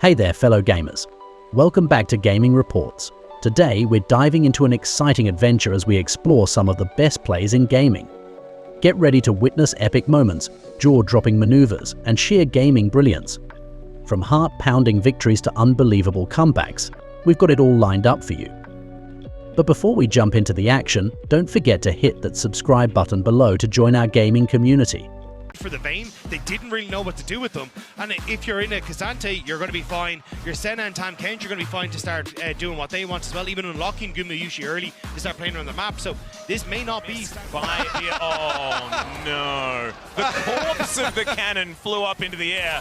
Hey there, fellow gamers. Welcome back to Gaming Reports. Today, we're diving into an exciting adventure as we explore some of the best plays in gaming. Get ready to witness epic moments, jaw-dropping maneuvers, and sheer gaming brilliance. From heart-pounding victories to unbelievable comebacks, we've got it all lined up for you. But before we jump into the action, don't forget to hit that subscribe button below to join our gaming community. For the Vayne, they didn't really know what to do with them, and if you're in a K'Sante, you're going to be fine. Your Senna and Tam Kench, you're going to be fine to start doing what they want as well, even unlocking Gumayushi early to start playing around the map, so this may not be by the... Oh no, the corpse of the cannon flew up into the air.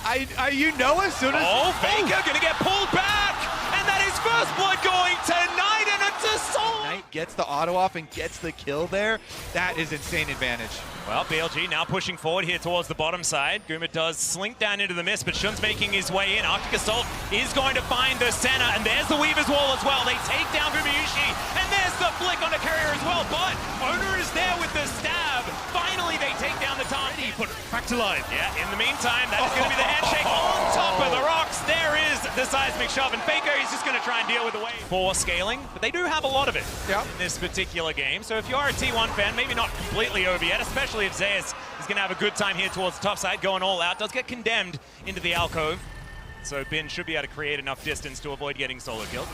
You know, as soon as... Oh, Faker gonna get pulled back, and that is first blood going to Knight, and it's a soul. Knight gets the auto off and gets the kill there. That is insane advantage. Well, BLG now pushing forward here towards the bottom side. Guma does slink down into the mist, but Shun's making his way in. Arctic Assault is going to find the Senna, and there's the Weaver's Wall as well. They take down Gumayushi, and there's the flick on the carrier as well, but Owner is there with the stab. Finally, they take down the target. he put it back to life. Yeah, in the meantime, that is going to be the handshake on top of the rocks. There is the seismic shove, and Faker is just going to try and deal with the wave. For scaling, but they do have a lot of it in this particular game. So if you are a T1 fan, maybe not completely over yet, especially if Zeus is going to have a good time here towards the top side, going all out. Does get condemned into the alcove. So Bin should be able to create enough distance to avoid getting solo killed.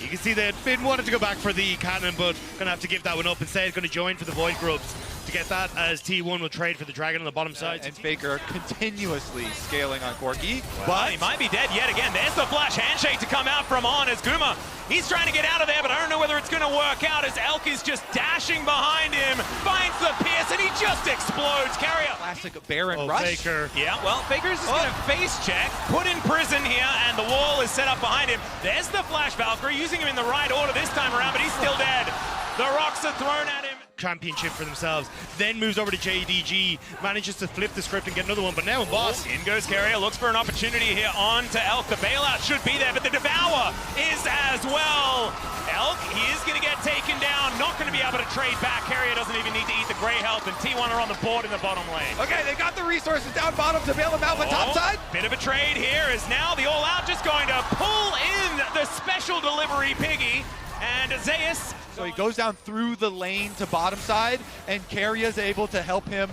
You can see that Finn wanted to go back for the cannon, but gonna have to give that one up. Instead, going to join for the Void Grubs to get that, as T1 will trade for the Dragon on the bottom side. And Faker continuously scaling on Corki. But he might be dead yet again. There's the flash handshake to come out from On as Guma. He's trying to get out of there, but I don't know whether it's going to work out as Elk is just dashing behind him, finds the pierce, and he just explodes. Carrier. Classic Baron rush. Faker. Yeah, well, Faker's just going to face check, put in prison here, and the wall is set up behind him. There's the flash Valkyrie, using him in the right order this time around, but he's still dead. The rocks are thrown at him. Championship for themselves, then moves over to JDG, manages to flip the script and get another one, but now in boss. In goes Carrier, looks for an opportunity here on to Elk. The bailout should be there, but the Devour is as well. Elk, he is going to get taken down, not going to be able to trade back. Carrier doesn't even need to eat the Grey Health, and T1 are on the board in the bottom lane. Okay, they got the resources down bottom to bail them out on the top side. Bit of a trade here is now the All Out just going to pull in the special delivery Piggy, and Zeus. So he goes down through the lane to bottom side, and Carrier is able to help him,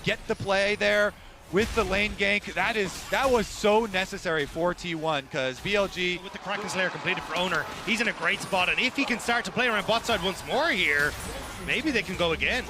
get the play there with the lane gank. That was so necessary for T1 because BLG with the Kraken Slayer completed for Owner, he's in a great spot, and if he can start to play around bot side once more here, maybe they can go again.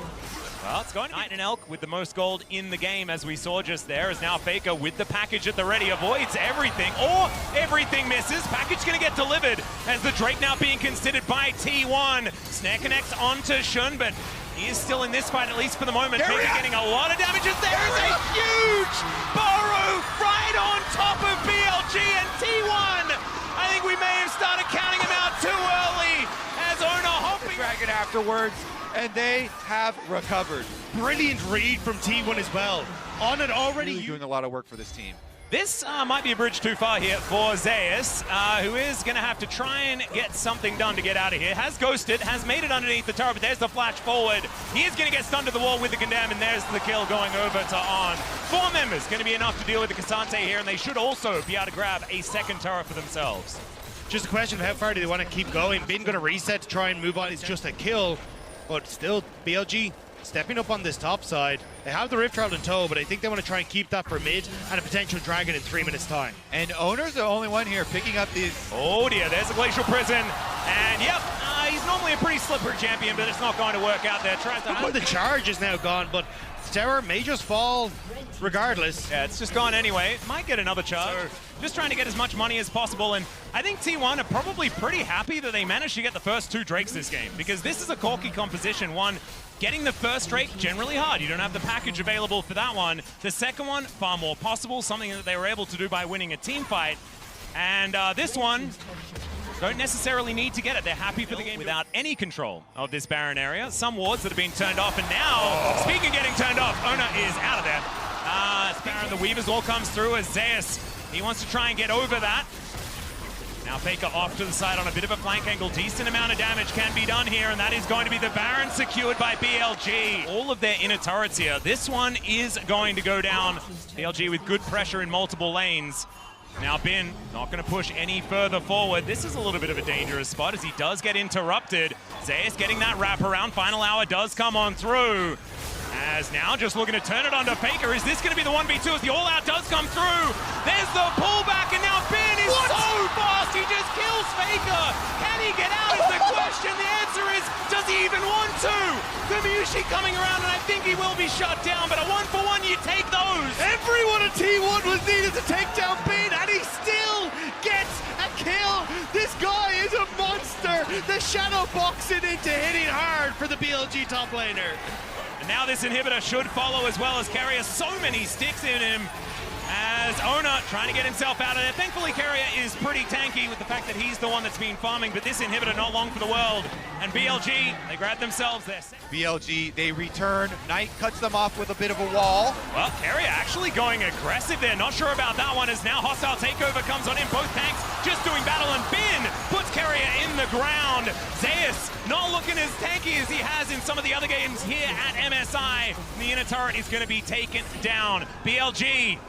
Well, it's going to Knight and Elk with the most gold in the game, as we saw just there, as now Faker with the package at the ready avoids everything, or everything misses. Package going to get delivered as the Drake now being considered by T1. Snare connects onto Shun, but he is still in this fight, at least for the moment. Faker getting a lot of damage, as there is a huge burrow right on top of BLG and T1. I think we may have started counting him out too early, as Owner hopping. Dragon afterwards. And they have recovered. Brilliant read from T1 as well. On it already. Really doing a lot of work for this team. This might be a bridge too far here for Zeus, who is going to have to try and get something done to get out of here. Has ghosted, has made it underneath the tower, but there's the flash forward. He is going to get stunned to the wall with the condemn, and there's the kill going over to On. 4 members going to be enough to deal with the K'Sante here, and they should also be able to grab a second turret for themselves. Just a question of how far do they want to keep going. Bin going to reset to try and move on. It's just a kill. But still, BLG stepping up on this top side. They have the Rift Herald in tow, but I think they want to try and keep that for mid and a potential Dragon in 3 minutes' time. And Owner's the only one here picking up these. Oh dear, there's a Glacial Prison. And yep, he's normally a pretty slippery champion, but it's not going to work out there. Tries to the charge is now gone, but Terror may just fall regardless. Yeah, it's just gone anyway. Might get another charge. Just trying to get as much money as possible, and I think T1 are probably pretty happy that they managed to get the first 2 Drakes this game, because this is a Corki composition. One, getting the first Drake, generally hard. You don't have the package available for that one. The second one, far more possible, something that they were able to do by winning a team fight. And this one, don't necessarily need to get it. They're happy for the game without any control of this Baron area. Some wards that have been turned off, and now, speaking of getting turned off, Owner is out of there. Baron, the Weavers all comes through as Zeus. He wants to try and get over that. Now Faker off to the side on a bit of a flank angle. Decent amount of damage can be done here, and that is going to be the Baron secured by BLG. All of their inner turrets here. This one is going to go down. BLG with good pressure in multiple lanes. Now Bin not going to push any further forward. This is a little bit of a dangerous spot as he does get interrupted. Zeus getting that wraparound. Final hour does come on through. As now just looking to turn it onto Faker. Is this going to be the 1v2 as the all-out does come through? There's the pullback, and now Bin is so fast, he just kills Faker. Can he get out is the question. The answer is, does he even want to? Gumayusi coming around, and I think he will be shut down, but a 1-for-1, you take those. Everyone at T1 was needed to take down Bin, and he still gets a kill. This guy is a monster. The shadow boxing into hitting hard for the BLG top laner. And now this inhibitor should follow as well, as Carrier so many sticks in him. As Ona trying to get himself out of there. Thankfully, Carrier is pretty tanky with the fact that he's the one that's been farming, but this inhibitor not long for the world. And BLG, they grab themselves their BLG, they return. Knight cuts them off with a bit of a wall. Well, Carrier actually going aggressive there. Not sure about that one, as now hostile takeover comes on in. Both tanks just doing battle, and Bin puts Carrier in the ground. Zeus not looking as tanky as he has in some of the other games here at MSI. The inner turret is going to be taken down. BLG,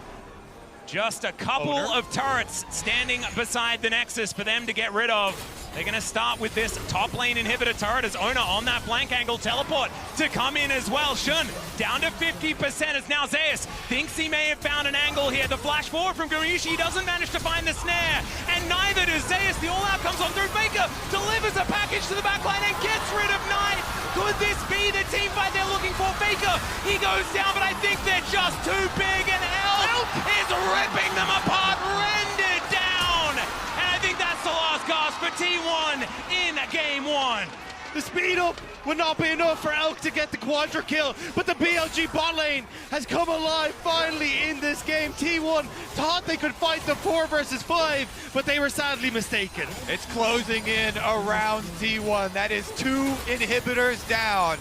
just a couple of turrets standing beside the Nexus for them to get rid of. They're going to start with this top lane inhibitor turret as Ona on that flank angle teleport to come in as well. Shun down to 50% as now Zeus thinks he may have found an angle here. The flash forward from Gumayusi doesn't manage to find the snare, and neither does Zeus. The all-out comes on through. Faker delivers a package to the backline and gets rid of Knight. Could this be the team fight they're looking for? Faker, he goes down, but I think they're just too big, and Elk is ripping them apart, rendered down. And I think that's the last gasp for T1 in game one. The speed up would not be enough for Elk to get the quadra kill, but the BLG bot lane has come alive finally in this game. T1 thought they could fight the 4 versus 5, but they were sadly mistaken. It's closing in around T1. That is 2 inhibitors down.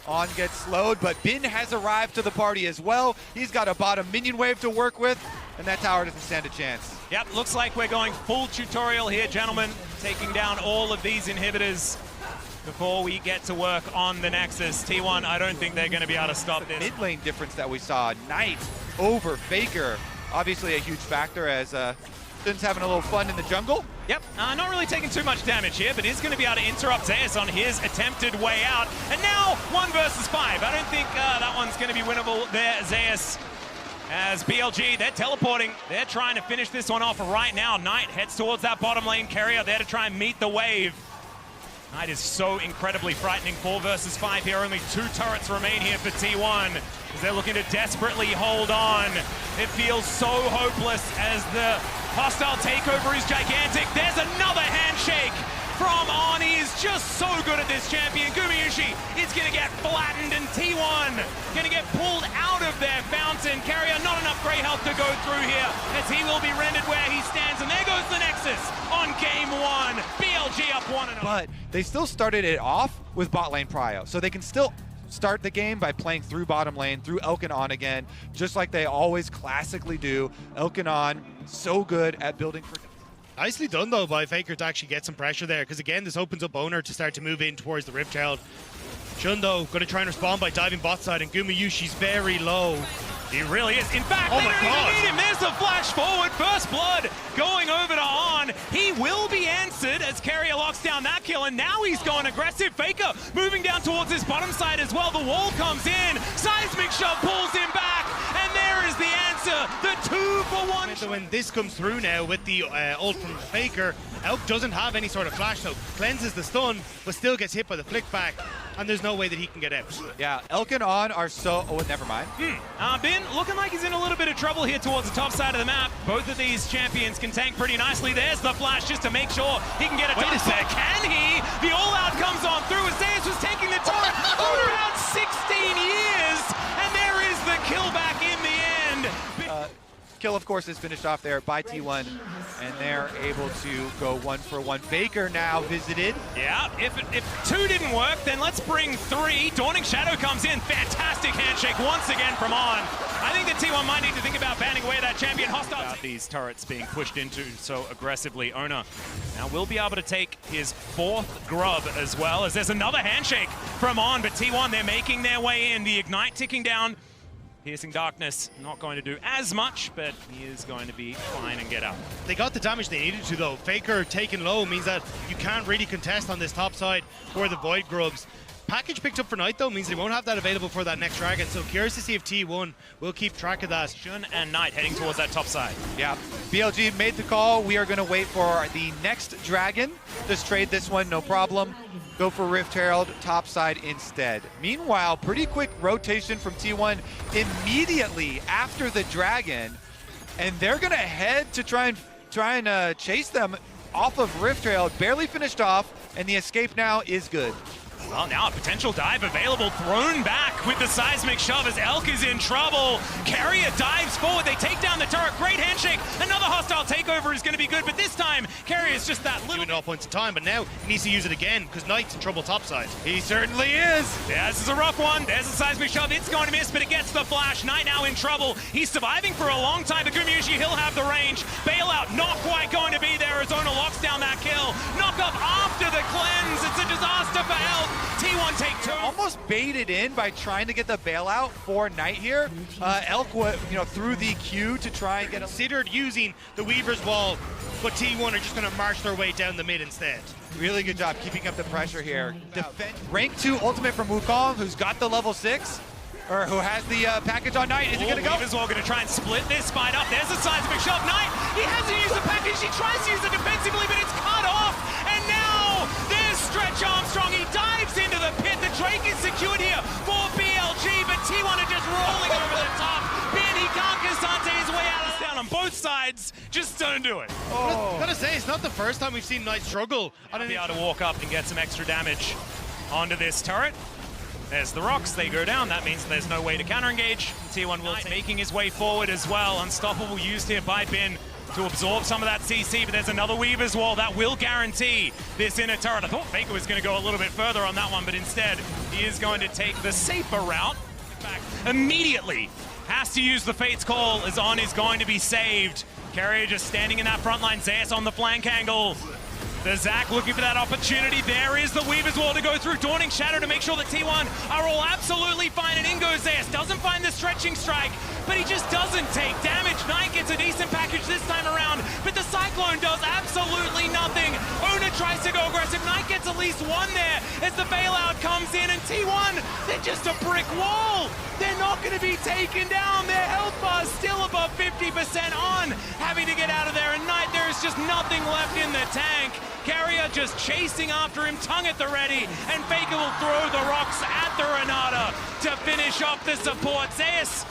On gets slowed, but Bin has arrived to the party as well. He's got a bottom minion wave to work with, and that tower doesn't stand a chance. Yep, looks like we're going full tutorial here, gentlemen, taking down all of these inhibitors before we get to work on the Nexus. T1, I don't think they're going to be able to stop this. Mid lane difference that we saw, Knight over Faker, obviously a huge factor as Sun's having a little fun in the jungle. Yep, not really taking too much damage here, but is going to be able to interrupt Zeus on his attempted way out. And now 1 versus 5. I don't think that one's going to be winnable there, Zeus. As BLG, they're teleporting. They're trying to finish this one off right now. Knight heads towards that bottom lane carrier there to try and meet the wave. Knight is so incredibly frightening. 4 versus 5 here. Only 2 turrets remain here for T1 as they're looking to desperately hold on. It feels so hopeless as the hostile takeover is gigantic. There's another handshake from On. He is just so good at this champion. Gumayusi is going to get flattened, and T1 going to get pulled out of their fountain. Carrier, not enough great health to go through here as he will be rendered where he stands. And there goes the Nexus on game 1. BLG up 1-0. But they still started it off with bot lane prio, so they can still start the game by playing through bottom lane, through Elk and On again, just like they always classically do. Elk and On, so good at building for... Nicely done, though, by Faker to actually get some pressure there, because again, this opens up Owner to start to move in towards the Rift Herald. Shun, though, going to try and respond by diving bot side, and Gumayusi's very low. He really is. In fact, oh they my don't God. even need him. There's the flash forward. First blood going over to On. He will be answered as Carrier locks down that kill, and now he's going aggressive. Faker moving down towards his bottom side as well. The wall comes in. Seismic shove pulls him back, and there is the answer. The 2-for-1. So when this comes through now with the ult from Faker, Elk doesn't have any sort of flash, so cleanses the stun, but still gets hit by the flick back, and there's no way that he can get out. Yeah, Elk and On are so... Oh, never mind. Bin looking like he's in a little bit of trouble here towards the top side of the map. Both of these champions can tank pretty nicely. There's the flash just to make sure he can get a... Wait a sec. Can he? The all-out comes on through as Zeus was taking the turret for around 16 years, and there is the kill back in the end. Kill, of course, is finished off there by T1, and they're able to go 1-for-1. Faker now visited. Yeah, if 2 didn't work, then let's bring 3. Dawning Shadow comes in. Fantastic handshake once again from On. I think that T1 might need to think about banning away that champion hostile. These turrets being pushed into so aggressively. Ona now will be able to take his 4th grub as well, as there's another handshake from On, but T1, they're making their way in. The Ignite ticking down. Piercing Darkness, not going to do as much, but he is going to be fine and get up. They got the damage they needed to, though. Faker taken low means that you can't really contest on this top side for the Void Grubs. Package picked up for Knight, though, means they won't have that available for that next Dragon, so curious to see if T1 will keep track of that. Shun and Knight heading towards that top side. Yeah, BLG made the call. We are going to wait for the next Dragon. Just trade this one, no problem. Go for Rift Herald, top side instead. Meanwhile, pretty quick rotation from T1 immediately after the Dragon, and they're going to head to try and chase them off of Rift Herald. Barely finished off, and the escape now is good. Well, now a potential dive available, thrown back with the seismic shove as Elk is in trouble. Carrier dives forward, they take down the turret, great handshake. Another hostile takeover is going to be good, but this time, Carrier's just that little... Doing all points of time, but now he needs to use it again, because Knight's in trouble topside. He certainly is. Yeah, this is a rough one. There's a seismic shove, it's going to miss, but it gets the flash. Knight now in trouble. He's surviving for a long time, but Gumushi, he'll have the range. Bailout not quite going to be there. Arizona locks down that kill. Knock up after the cleanse. It's a disaster for Elk. T1 take two. Almost baited in by trying to get the bailout for Knight here. Elk, through the Q to try and get a... Considered using the Weaver's Wall, but T1 are just going to march their way down the mid instead. Really good job keeping up the pressure here. Rank 2 ultimate from Wukong, who's got the level 6, or who has the package on Knight. Is it going to go? Weaver's Wall going to try and split this fight up. There's a seismic shove. Knight, he hasn't used the package. He tries to use it defensively, but it's cut off. And now there's Stretch Armstrong. He dives into the pit. The Drake is secured here for BLG, but T1 are just rolling over the top. Ben, he can't Cassante his way out of down on both sides. Just don't do it. Gotta say, it's not the first time we've seen Knight struggle. I'll be able to walk up and get some extra damage onto this turret. There's the rocks, they go down. That means there's no way to counter-engage. T1 will making his way forward as well. Unstoppable used here by Bin to absorb some of that CC, but there's another Weaver's Wall that will guarantee this inner turret. I thought Faker was going to go a little bit further on that one, but instead he is going to take the safer route. Back immediately, has to use the Fate's Call as On is going to be saved. Carrier just standing in that front line, Zeus on the flank angle. The Zac looking for that opportunity. There is the Weaver's Wall to go through. Dawning Shadow to make sure that T1 are all absolutely fine. And in goes Zeus. Doesn't find the stretching strike, but he just doesn't take damage. Knight gets a decent package this time around, but the Cyclone does absolutely nothing. Ona tries to go aggressive. Knight gets at least one there as the bailout comes in, and T1, they're just a brick wall. They're not going to be taken down. Their health bar is still above 50% on, having to get out of there. And Knight, there is just nothing left in the tank. Carrier just chasing after him, tongue at the ready, and Faker will throw the rocks at the Renata to finish off the support. Zeus,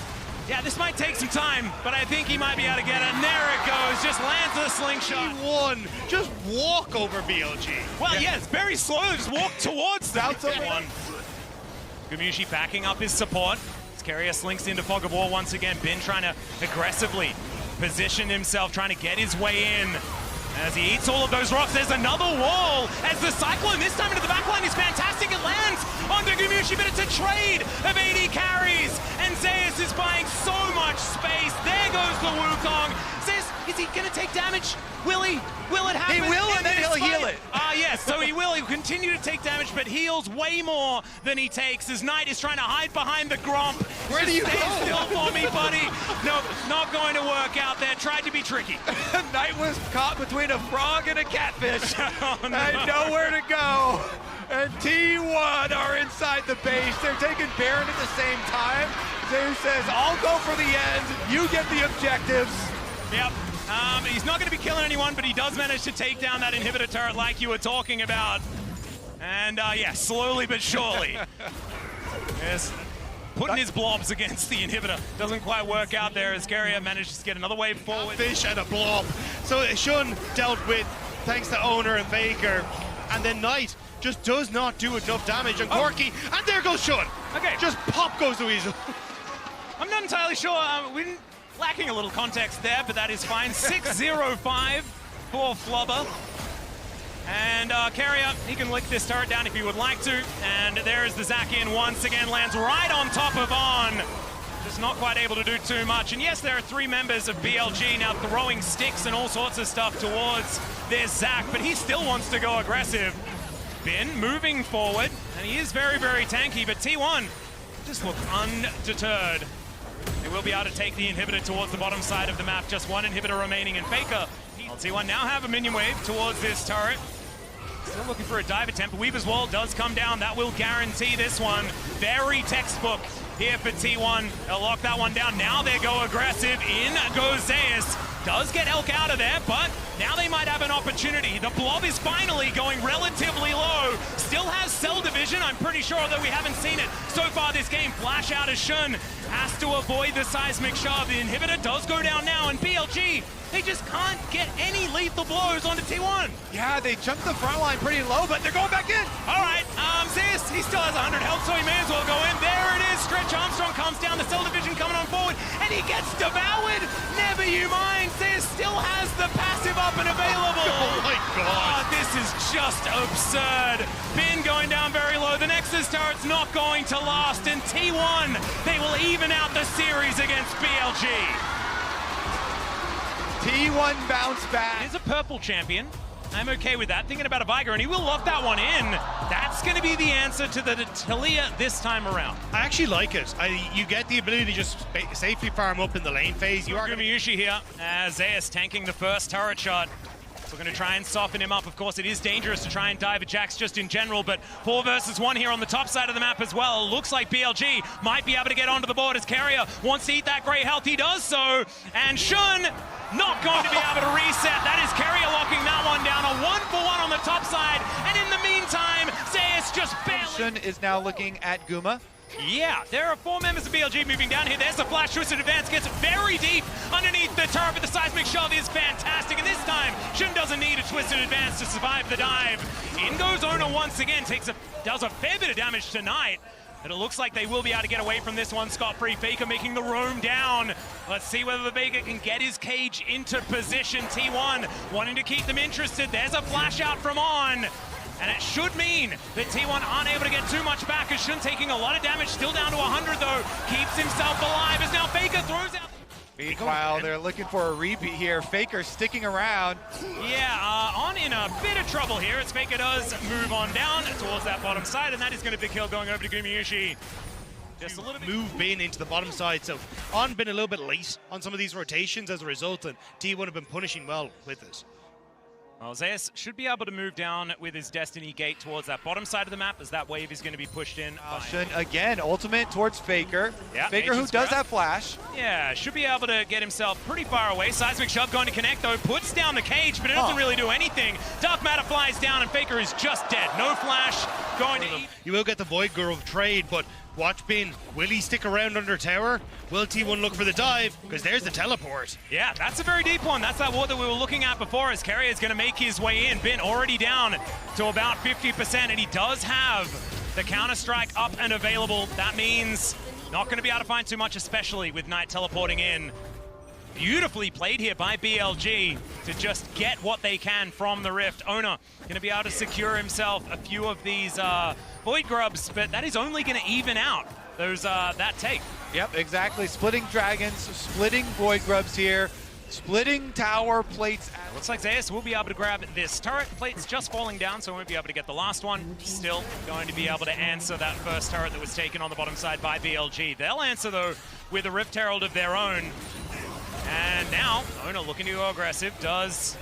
yeah, this might take some time, but I think he might be able to get it. And there it goes, just lands the slingshot. T1 just walk over BLG. Well, yeah, it's very slow, just walk towards that one. Gumushi backing up his support. As Carrier slinks into Fog of War once again. Bin trying to aggressively position himself, trying to get his way in. As he eats all of those rocks, there's another wall. As the Cyclone this time into the backline is fantastic. It lands onto Gumushi, but it's a trade of 80 carries. And Zeus is buying so much space. There goes the Wukong. Zeus, is he going to take damage? Will he? Will it happen? He will, and then he'll heal it. Yes, so he will. He'll continue to take damage, but heals way more than he takes. As Knight is trying to hide behind the Gromp. Where do you go? Stay still for me, buddy. No, not going to work out there. Tried to be tricky. Knight was caught between a frog and a catfish. Oh, no. And nowhere to go. And T1 are inside the base. They're taking Baron at the same time. Zeus says, I'll go for the end. You get the objectives. Yep. He's not going to be killing anyone, but he does manage to take down that inhibitor turret like you were talking about. And yeah, slowly but surely. Yes. Putting his blobs against the inhibitor. Doesn't quite work out there as Carrier manages to get another wave forward. Fish and a blob. So Shun dealt with thanks to Owner and Faker. And then Knight just does not do enough damage on Corky. And there goes Shun. Okay. Just pop goes the Weasel. I'm not entirely sure. We're lacking a little context there, but that is fine. 6-0-5 for Flubber. And Carrier, he can lick this turret down if he would like to. And there's the Zac in once again, lands right on top of On. Just not quite able to do too much. And yes, there are 3 members of BLG now throwing sticks and all sorts of stuff towards their Zac, but he still wants to go aggressive. Bin moving forward, and he is very, very tanky, but T1 just look undeterred. will be able to take the inhibitor towards the bottom side of the map. Just one inhibitor remaining, and Faker. T1 now have a minion wave towards this turret. Still looking for a dive attempt. Weaver's Wall does come down. That will guarantee this one. Very textbook here for T1. They'll lock that one down. Now they go aggressive. In goes Zeus. Does get Elk out of there, but now they might have an opportunity. The blob is finally going relatively low. Still has cell division. I'm pretty sure that we haven't seen it so far this game. Flash out as Shun has to avoid the seismic shove. The inhibitor does go down now, and BLG, they just can't get any lethal blows onto T1. Yeah, they chunked the front line pretty low, but they're going back in. All right, Zeus, he still has 100 health, so he may as well go in. There it is. Stretch Armstrong comes down, the cell division coming on forward, and he gets devoured. Never you mind. Zeus still has the passive up and available. Oh my God. Oh, this is just absurd. Bin going down very low. The Nexus turret's not going to last, and T1, they will even out the series against BLG. T1 bounce back. He's a purple champion. I'm okay with that. Thinking about a Viger, and he will lock that one in. That's going to be the answer to the Talia this time around. I actually like it. You get the ability to just safely farm up in the lane phase. You are going to Gumayushi here, as Zeus tanking the first turret shot. We're going to try and soften him up. Of course, it is dangerous to try and dive at Jax just in general, but 4 versus 1 here on the top side of the map as well. Looks like BLG might be able to get onto the board as Carrier wants to eat that great health. He does so, and Shun not going to be able to reset. That is Carrier locking that one down. A 1-for-1 on the top side, and in the meantime, Zeus just barely... Shun is now looking at Guma. Yeah, there are 4 members of BLG moving down here. There's the flash twisted advance, gets very deep underneath the turret, but the seismic shove is fantastic. And this time, Shun doesn't need a twisted advance to survive the dive. In goes Ona once again, does a fair bit of damage tonight. But it looks like they will be able to get away from this one scot-free. Faker making the roam down. Let's see whether the Faker can get his cage into position. T1 wanting to keep them interested. There's a flash out from On. And it should mean that T1 aren't able to get too much back, as Shun taking a lot of damage, still down to 100 though, keeps himself alive as now Faker throws out. Meanwhile, they're looking for a repeat here. Faker sticking around. Yeah, On in a bit of trouble here as Faker does move on down towards that bottom side, and that is going to be the kill going over to Gumayushi. Just a little bit. Move Bin into the bottom side, so On been a little bit late on some of these rotations as a result, and T1 have been punishing well with it. Well, Zeus should be able to move down with his Destiny Gate towards that bottom side of the map as that wave is going to be pushed in. Shun again, ultimate towards Faker. Yeah, Faker who does have flash. Yeah, should be able to get himself pretty far away. Seismic shove going to connect though, puts down the cage, but it doesn't really do anything. Dark Matter flies down and Faker is just dead. No flash, going to eat. You will get the Void Grove trade, but watch Bin. Will he stick around under tower? Will T1 look for the dive? Because there's the teleport. Yeah, that's a very deep one. That's that ward that we were looking at before as Carrier is going to make his way in. Bin already down to about 50%, and he does have the counter-strike up and available. That means not going to be able to find too much, especially with Knight teleporting in. Beautifully played here by BLG to just get what they can from the Rift. Ona going to be able to secure himself a few of these Void Grubs, but that is only going to even out those that take. Yep, exactly. Splitting Dragons, splitting Void Grubs here, splitting tower plates. Looks like Zeus will be able to grab this turret. Plate's just falling down, so won't be able to get the last one. Still going to be able to answer that first turret that was taken on the bottom side by BLG. They'll answer, though, with a Rift Herald of their own. And now, Ona looking to go aggressive, does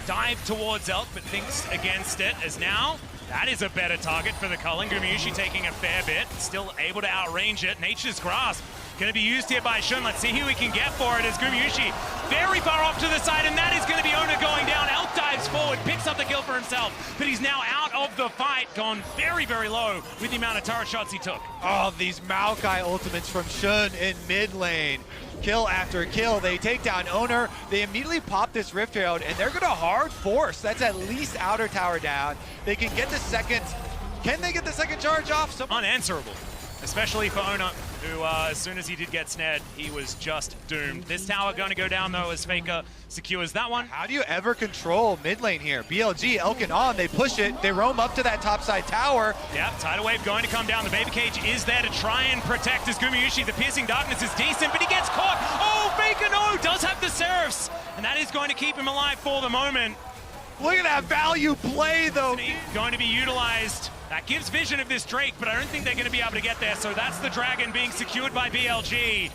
dive towards Elk, but thinks against it, as now, that is a better target for the Culling. Gumayushi taking a fair bit, still able to outrange it. Nature's Grasp going to be used here by Shun. Let's see who we can get for it as Gumayushi very far off to the side, and that is going to be Ona going down. Elk dives forward, picks up the kill for himself, but he's now out of the fight, gone very, very low with the amount of turret shots he took. Oh, these Maokai ultimates from Shun in mid lane. Kill after kill, they take down Owner, they immediately pop this Rift Herald, and they're gonna hard force. That's at least outer tower down. They can get the second, can they get the second charge off? Unanswerable, especially for Ona, who as soon as he did get snared, he was just doomed. This tower gonna go down though as Faker secures that one. How do you ever control mid lane here? BLG, Elkin on, they push it, they roam up to that top side tower. Yep, tidal wave going to come down. The baby cage is there to try and protect as Gumayushi. The piercing darkness is decent, but he gets caught. Oh, Faker no, does have the Seraphs, and that is going to keep him alive for the moment. Look at that value play though. Going to be utilized. That gives vision of this Drake, but I don't think they're going to be able to get there, so that's the Dragon being secured by BLG.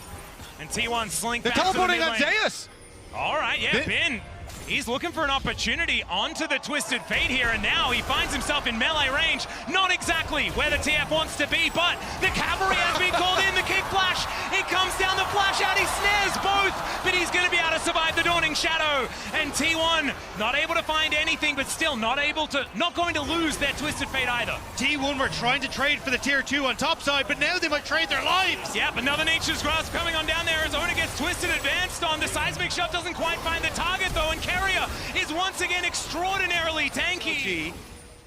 And T1 slink They're back to the teleporting mid on lane. Zeus. All right, yeah, Bin. He's looking for an opportunity onto the Twisted Fate here, and now he finds himself in melee range. Not exactly where the TF wants to be, but the cavalry has been called in. The kick flash, it comes down, the flash out, he snares both, but he's going to be able to survive the Dawning Shadow. And T1 not able to find anything, but still not going to lose their Twisted Fate either. T1 were trying to trade for the tier 2 on top side, but now they might trade their lives. Yep, another Nature's Grasp coming on down there as Ona gets twisted, advanced on. The Seismic Shove doesn't quite find the target though, and Carrier is once again extraordinarily tanky.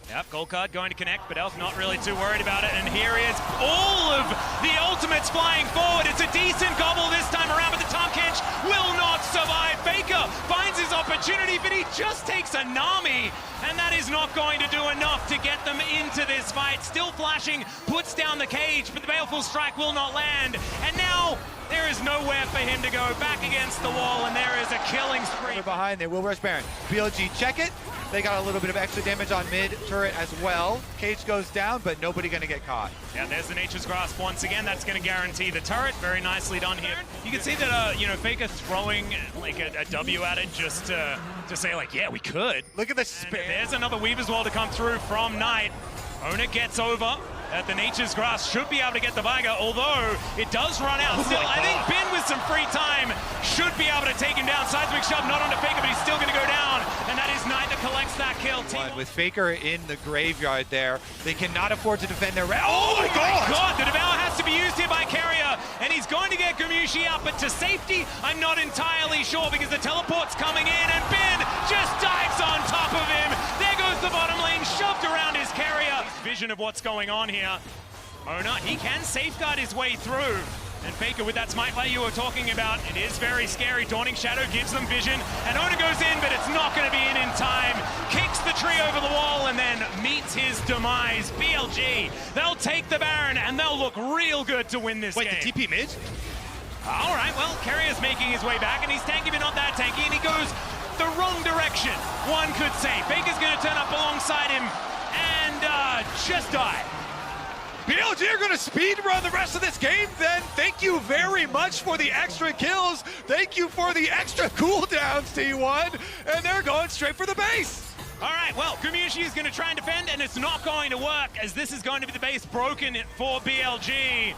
Yep, gold card going to connect, but Elk not really too worried about it. And here is all of the ultimates flying forward. It's a decent gobble this time around, but the Tom Kench will not survive. Faker finds his opportunity, but he just takes a Nami, and that is not going to do enough to get them into this fight. Still flashing, puts down the cage, but the Baleful Strike will not land. And now there is nowhere for him to go. Back against the wall, and there is a killing spree. They're behind, they will rush Baron. BLG check it. They got a little bit of extra damage on mid turret as well. Cage goes down, but nobody gonna get caught. Yeah, there's the Nature's Grasp once again. That's gonna guarantee the turret. Very nicely done here. You can see that, Faker throwing like a W at it just to say like, yeah, we could. Look at the spin. There's another Weaver's Wall to come through from Knight. Ona gets over. The Nature's Grasp should be able to get the Viger, although it does run out. Still, I think Bin with some free time should be able to take him down. Seismic Shove not onto Faker, but he's still going to go down. And that is Knight that collects that kill. With Faker in the graveyard there, they cannot afford to defend their Oh my god! The Devour has to be used here by Carrier, and he's going to get Gamushi out, but to safety, I'm not entirely sure because the teleport's coming in, and Bin just dives on top of him. There goes the bottom lane, shoved around his Carrier. Vision of what's going on here. Ona, he can safeguard his way through. And Faker with that smite play you were talking about, it is very scary. Dawning Shadow gives them vision, and Ona goes in, but it's not going to be in time. Kicks the tree over the wall and then meets his demise. BLG, they'll take the Baron, and they'll look real good to win this game. Wait, the TP mid? All right, well, Carrier's making his way back, and he's tanky, but not that tanky, and he goes the wrong direction, one could say. Faker's going to turn up alongside him and just die. BLG are going to speed run the rest of this game then. Thank you very much for the extra kills. Thank you for the extra cooldowns, T1. And they're going straight for the base. All right, well, Gamushi is going to try and defend, and it's not going to work, as this is going to be the base broken for BLG.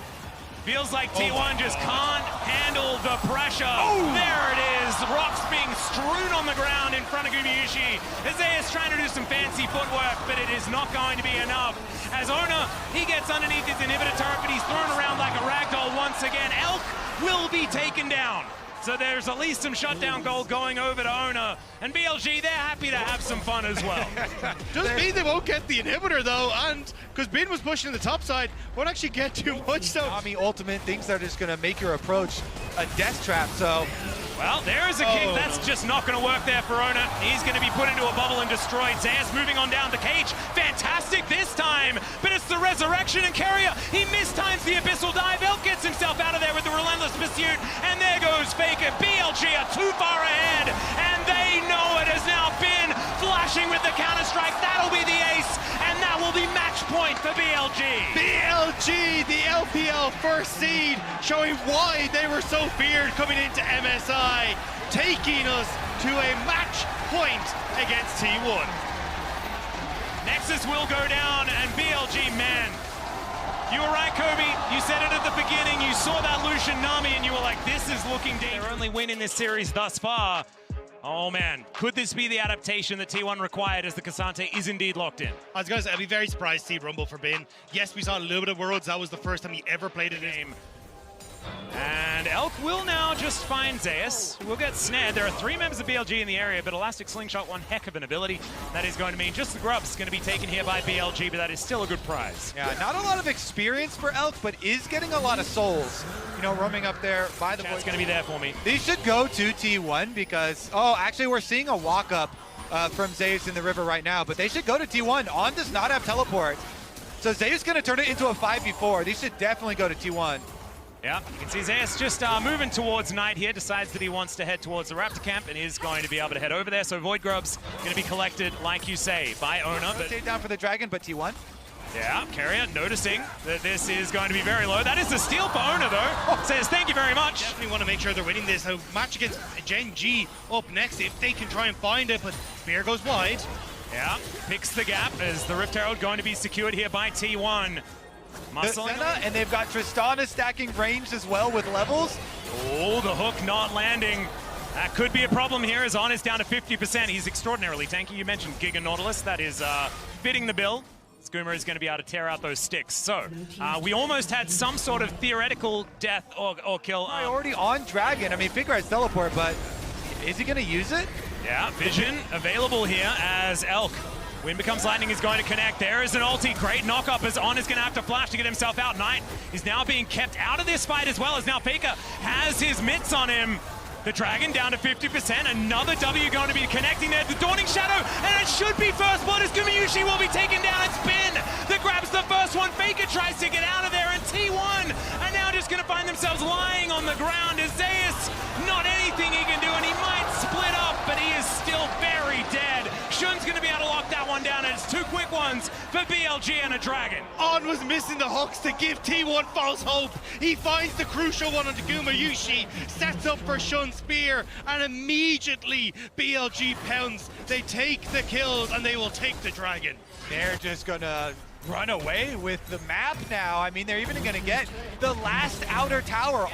Feels like T1 just can't handle the pressure. Oh. There it is. Rocks being strewn on the ground in front of Gumiushi. Isaiah's trying to do some fancy footwork, but it is not going to be enough. As Ona, he gets underneath his inhibitor turret, but he's thrown around like a ragdoll once again. Elk will be taken down. So there's at least some shutdown gold going over to Ona. And BLG, they're happy to have some fun as well. Just means they won't get the inhibitor though, and because Bin was pushing the top side, won't actually get too much. So Nami ultimate thinks they're just going to make your approach a death trap, so... Well, there is a kick. That's just not going to work there for Ona. He's going to be put into a bubble and destroyed. Zayas moving on down the cage. Fantastic this time, but it's the resurrection, and Carrier, he mistimes the abyssal dive. Elk gets himself out of there with the relentless pursuit, and there goes Faker. BLG are too far ahead, and they know it has now been flashing with the counter-strike. That'll be the ace, and that will be match point for BLG. BLG, the LPL first seed, showing why they were so feared coming into MSI. Taking us to a match point against T1. Nexus will go down, and BLG, man, you were right, Kobe. You said it at the beginning. You saw that Lucian Nami, and you were like, this is looking dangerous. Their only win in this series thus far. Oh, man. Could this be the adaptation that T1 required as the Cassante is indeed locked in? I was going to say, I'd be very surprised to see Rumble for Bin. Yes, we saw a little bit of Worlds. That was the first time he ever played a game. And Elk will now just find Zayas, who will get snared. There are 3 members of BLG in the area, but Elastic Slingshot, one heck of an ability. That is going to mean just the grub's going to be taken here by BLG, but that is still a good prize. Yeah, not a lot of experience for Elk, but is getting a lot of souls. You know, roaming up there by the Chat's going to be there for me. These should go to T1 because, oh, actually we're seeing a walk-up from Zeus in the river right now, but they should go to T1. On does not have teleport. So Zeus going to turn it into a 5v4. These should definitely go to T1. Yeah, you can see Zayas just moving towards Knight here, decides that he wants to head towards the Raptor camp and is going to be able to head over there. So Void Grub's going to be collected, like you say, by Ona. Take down for the Dragon, but T1. Yeah, Carrier noticing that this is going to be very low. That is the steal for Owner, though. Says, thank you very much. Definitely want to make sure they're winning this. A match against Gen G up next if they can try and find it, but Spear goes wide. Yeah, picks the gap as the Rift Herald going to be secured here by T1. Muscling. And they've got Tristana stacking range as well with levels. Oh, the hook not landing. That could be a problem here as On is down to 50%. He's extraordinarily tanky. You mentioned Giga Nautilus. That is fitting the bill. Skoomer is going to be able to tear out those sticks. So, we almost had some sort of theoretical death or kill. Already on Dragon. I mean, Figure has teleport, but is he going to use it? Yeah, Vision available here as Elk. Wind Becomes Lightning is going to connect. There is an ulti. Great knock-up as On is going to have to flash to get himself out. Knight is now being kept out of this fight as well as now Faker has his mitts on him. The Dragon down to 50%. Another W going to be connecting there. The Dawning Shadow, and it should be first blood as Gumayusi will be taken down. It's Bin that grabs the first one. Faker tries to get out of there, and T1 are now just going to find themselves lying on the ground. As Zeus, not anything he can do, and he might split up, but he is still very dead. Shun's going to be able to lock that one down, and it's two quick ones for BLG and a Dragon. On was missing the hooks to give T1 false hope. He finds the crucial one onto Gumayusi, sets up for Shun's spear, and immediately BLG pounds. They take the kills, and they will take the Dragon. They're just going to run away with the map now. I mean, they're even going to get the last outer tower.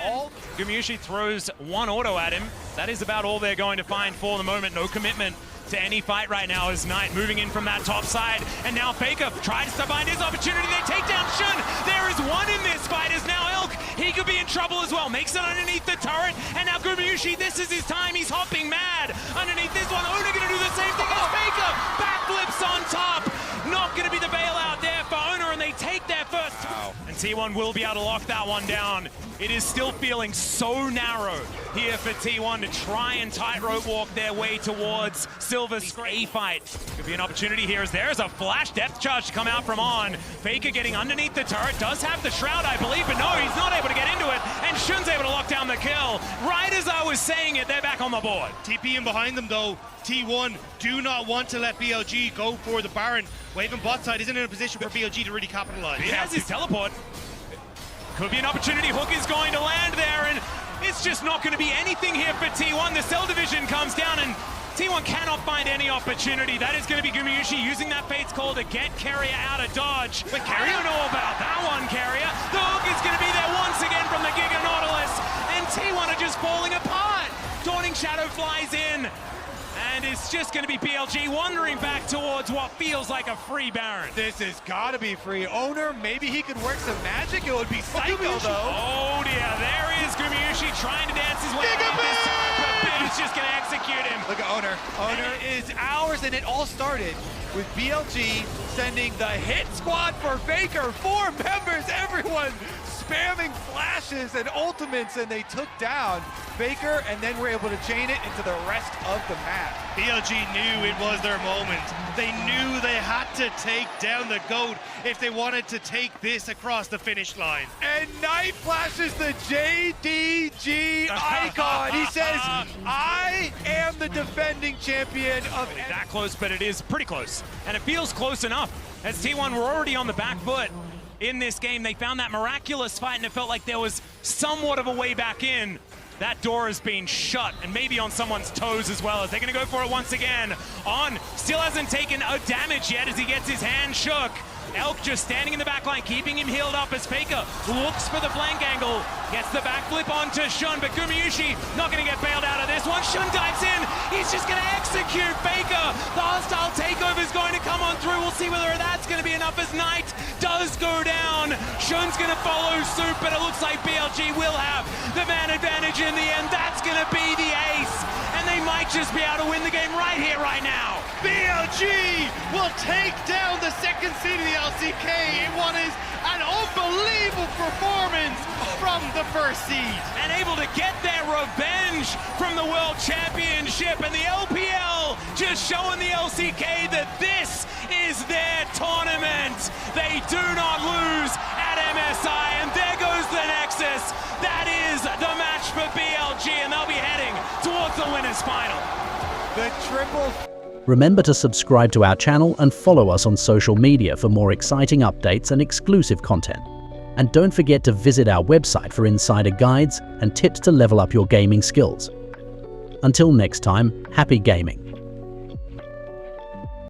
Gumayusi throws one auto at him. That is about all they're going to find for the moment. No commitment to any fight right now as Knight moving in from that top side. And now Faker tries to find his opportunity. They take down Shun. There is one in this fight as now Elk. He could be in trouble as well. Makes it underneath the turret. And now Gumayusi, this is his time. He's hopping mad underneath this one. Owner going to do the same thing as Faker. Backflips on top. Not going to be the bailout there for Owner, and they take their first. Wow. And T1 will be able to lock that one down. It is still feeling so narrow here for T1 to try and tightrope walk their way towards Silver's A fight. Could be an opportunity here as there's a flash depth charge to come out from On. Faker getting underneath the turret, does have the shroud, I believe, but no, he's not able to get into it, and Shun's able to lock down the kill. Right as I was saying it, they're back on the board. TP in behind them though. T1 do not want to let BLG go for the Baron. Waving bot side isn't in a position for BLG to really capitalize. He has his teleport. Could be an opportunity. Hook is going to land there, and it's just not going to be anything here for T1. The Cell Division comes down, and T1 cannot find any opportunity. That is going to be Gumayusi using that Fate's Call to get Carrier out of dodge. But Carrier, I don't know about that one, Carrier. The hook is going to be there once again from the Giga Nautilus, and T1 are just falling apart. Dawning Shadow flies in, and it's just going to be BLG wandering back towards what feels like a free Baron. This has got to be free. Owner, maybe he could work some magic. It would be Psycho, though. Oh, dear. There is Gumayusi trying to dance his way out this time, but Bin is just going to execute him. Look at Owner. Owner is ours, and it all started with BLG sending the hit squad for Faker. 4 members, everyone spamming flashes and ultimates, and they took down Faker, and then were able to chain it into the rest of the map. BLG knew it was their moment. They knew they had to take down the GOAT if they wanted to take this across the finish line. And Knight flashes the JDG icon. He says, I am the defending champion of... That close, but it is pretty close. And it feels close enough, as T1 were already on the back foot in this game. They found that miraculous fight, and it felt like there was somewhat of a way back in. That door has been shut, and maybe on someone's toes as well, as they're going to go for it once again. On still hasn't taken a damage yet as he gets his hand shook. Elk just standing in the back line, keeping him healed up as Faker looks for the flank angle. Gets the backflip onto Shun, but Gumayusi not going to get bailed out of this one. Shun dives in. He's just going to execute Faker. The hostile takeover is going to come on through. We'll see whether that's going to be enough as Knight does go down. Shun's going to follow suit, but it looks like BLG will have the man advantage in the end. That's going to be the ace, and they might just be able to win the game right here, right now. BLG will take down the second seed of the LCK in what is an unbelievable performance from the first seed. And able to get their revenge from the World Championship, and the LPL just showing the LCK that this is their tournament. They do not lose at MSI, and there goes the Nexus. That is the match for BLG, and they'll be heading towards the winners final. The triple Remember to subscribe to our channel and follow us on social media for more exciting updates and exclusive content. And don't forget to visit our website for insider guides and tips to level up your gaming skills. Until next time, happy gaming!